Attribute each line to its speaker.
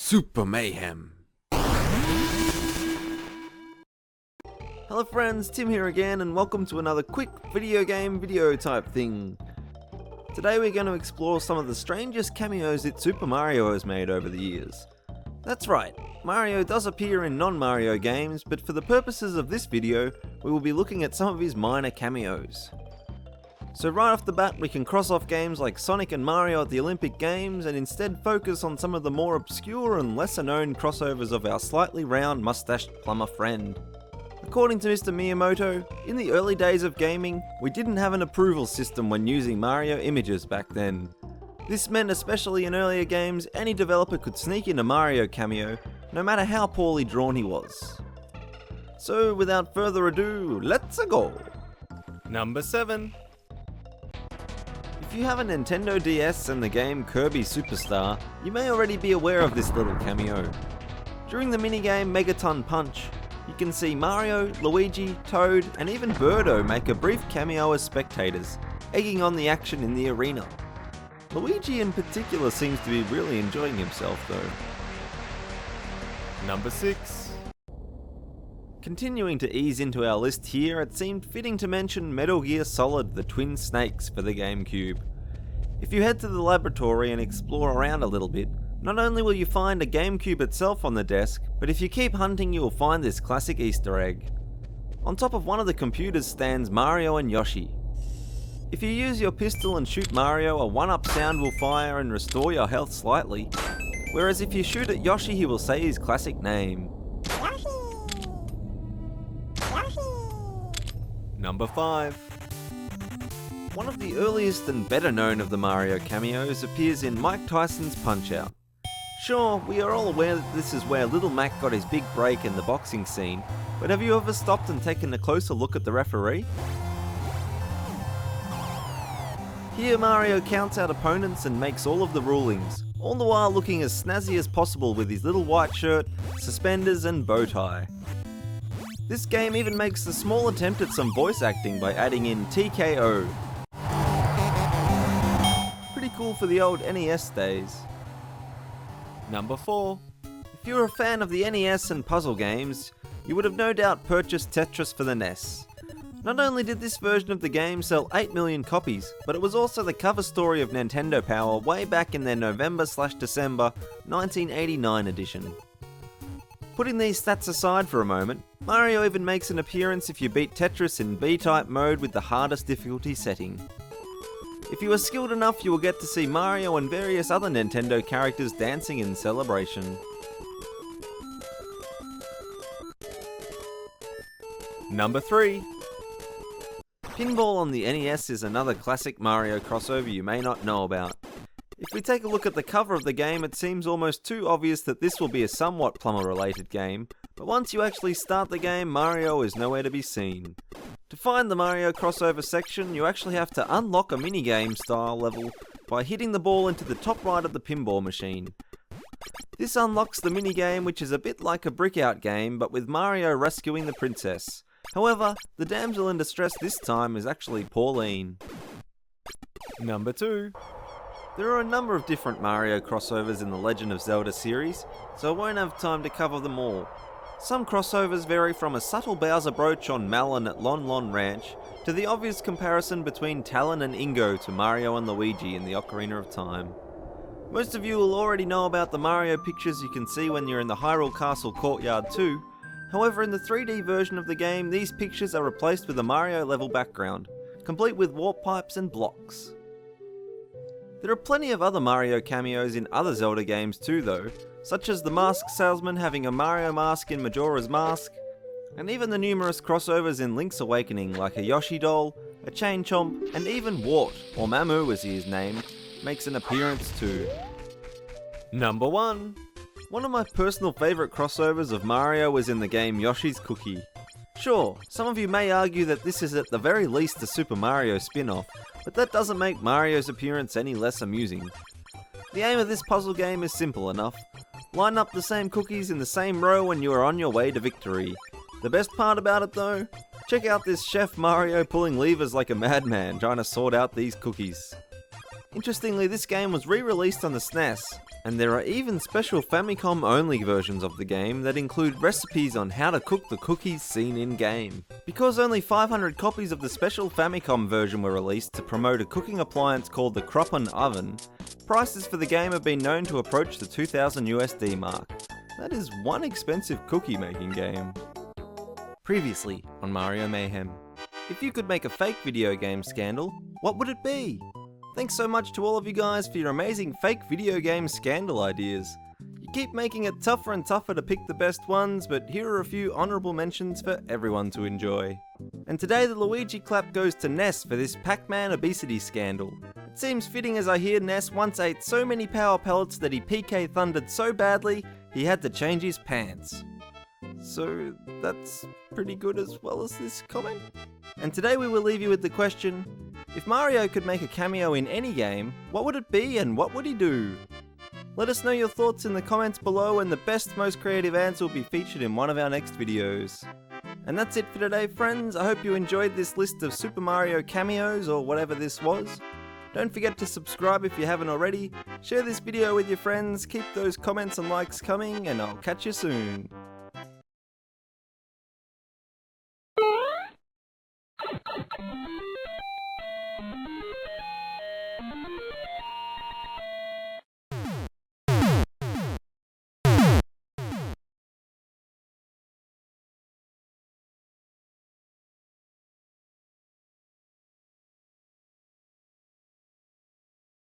Speaker 1: Super Mayhem. Hello friends, Tim here again and welcome to another quick video game video type thing. Today we're going to explore some of the strangest cameos that Super Mario has made over the years. That's right, Mario does appear in non-Mario games, but for the purposes of this video, we will be looking at some of his minor cameos. So right off the bat we can cross off games like Sonic and Mario at the Olympic Games and instead focus on some of the more obscure and lesser known crossovers of our slightly round mustached plumber friend. According to Mr. Miyamoto, in the early days of gaming, we didn't have an approval system when using Mario images back then. This meant especially in earlier games, any developer could sneak in a Mario cameo, no matter how poorly drawn he was. So without further ado, let's go! Number 7. If you have a Nintendo DS and the game Kirby Superstar, you may already be aware of this little cameo. During the minigame Megaton Punch, you can see Mario, Luigi, Toad, and even Birdo make a brief cameo as spectators, egging on the action in the arena. Luigi in particular seems to be really enjoying himself though. Number 6. Continuing to ease into our list here, it seemed fitting to mention Metal Gear Solid: The Twin Snakes for the GameCube. If you head to the laboratory and explore around a little bit, not only will you find a GameCube itself on the desk, but if you keep hunting you will find this classic Easter egg. On top of one of the computers stands Mario and Yoshi. If you use your pistol and shoot Mario, a 1-up sound will fire and restore your health slightly, whereas if you shoot at Yoshi he will say his classic name. Number 5. One of the earliest and better known of the Mario cameos appears in Mike Tyson's Punch-Out! Sure, we are all aware that this is where Little Mac got his big break in the boxing scene, but have you ever stopped and taken a closer look at the referee? Here Mario counts out opponents and makes all of the rulings, all the while looking as snazzy as possible with his little white shirt, suspenders and bow tie. This game even makes a small attempt at some voice acting by adding in TKO. Pretty cool for the old NES days. Number 4. If you're a fan of the NES and puzzle games, you would have no doubt purchased Tetris for the NES. Not only did this version of the game sell 8 million copies, but it was also the cover story of Nintendo Power way back in their November/December 1989 edition. Putting these stats aside for a moment, Mario even makes an appearance if you beat Tetris in B-type mode with the hardest difficulty setting. If you are skilled enough, you will get to see Mario and various other Nintendo characters dancing in celebration. Number 3. Pinball on the NES is another classic Mario crossover you may not know about. If we take a look at the cover of the game, it seems almost too obvious that this will be a somewhat plumber-related game, but once you actually start the game, Mario is nowhere to be seen. To find the Mario crossover section, you actually have to unlock a minigame style level by hitting the ball into the top right of the pinball machine. This unlocks the minigame, which is a bit like a brick-out game, but with Mario rescuing the princess. However, the damsel in distress this time is actually Pauline. Number 2. There are a number of different Mario crossovers in the Legend of Zelda series, so I won't have time to cover them all. Some crossovers vary from a subtle Bowser brooch on Malon at Lon Lon Ranch, to the obvious comparison between Talon and Ingo to Mario and Luigi in the Ocarina of Time. Most of you will already know about the Mario pictures you can see when you're in the Hyrule Castle courtyard too. However, in the 3D version of the game, these pictures are replaced with a Mario level background, complete with warp pipes and blocks. There are plenty of other Mario cameos in other Zelda games too though, such as the Mask Salesman having a Mario mask in Majora's Mask, and even the numerous crossovers in Link's Awakening like a Yoshi doll, a Chain Chomp, and even Wart, or Mamu as he is named, makes an appearance too. Number 1. One of my personal favourite crossovers of Mario was in the game Yoshi's Cookie. Sure, some of you may argue that this is at the very least a Super Mario spin-off, but that doesn't make Mario's appearance any less amusing. The aim of this puzzle game is simple enough. Line up the same cookies in the same row when you are on your way to victory. The best part about it though? Check out this Chef Mario pulling levers like a madman trying to sort out these cookies. Interestingly, this game was re-released on the SNES, And there are even special Famicom-only versions of the game that include recipes on how to cook the cookies seen in-game. Because only 500 copies of the special Famicom version were released to promote a cooking appliance called the Kruppen oven, prices for the game have been known to approach the $2,000 USD mark. That is one expensive cookie making game. Previously on Mario Mayhem. If you could make a fake video game scandal, what would it be? Thanks so much to all of you guys for your amazing fake video game scandal ideas. You keep making it tougher and tougher to pick the best ones, but here are a few honourable mentions for everyone to enjoy. And today the Luigi clap goes to Ness for this Pac-Man obesity scandal. It seems fitting as I hear Ness once ate so many power pellets that he PK thundered so badly he had to change his pants. So that's pretty good as well as this comment. And today we will leave you with the question, if Mario could make a cameo in any game, what would it be and what would he do? Let us know your thoughts in the comments below, and the best, most creative answer will be featured in one of our next videos. And that's it for today, friends. I hope you enjoyed this list of Super Mario Cameos, or whatever this was. Don't forget to subscribe if you haven't already, share this video with your friends, keep those comments and likes coming, and I'll catch you soon.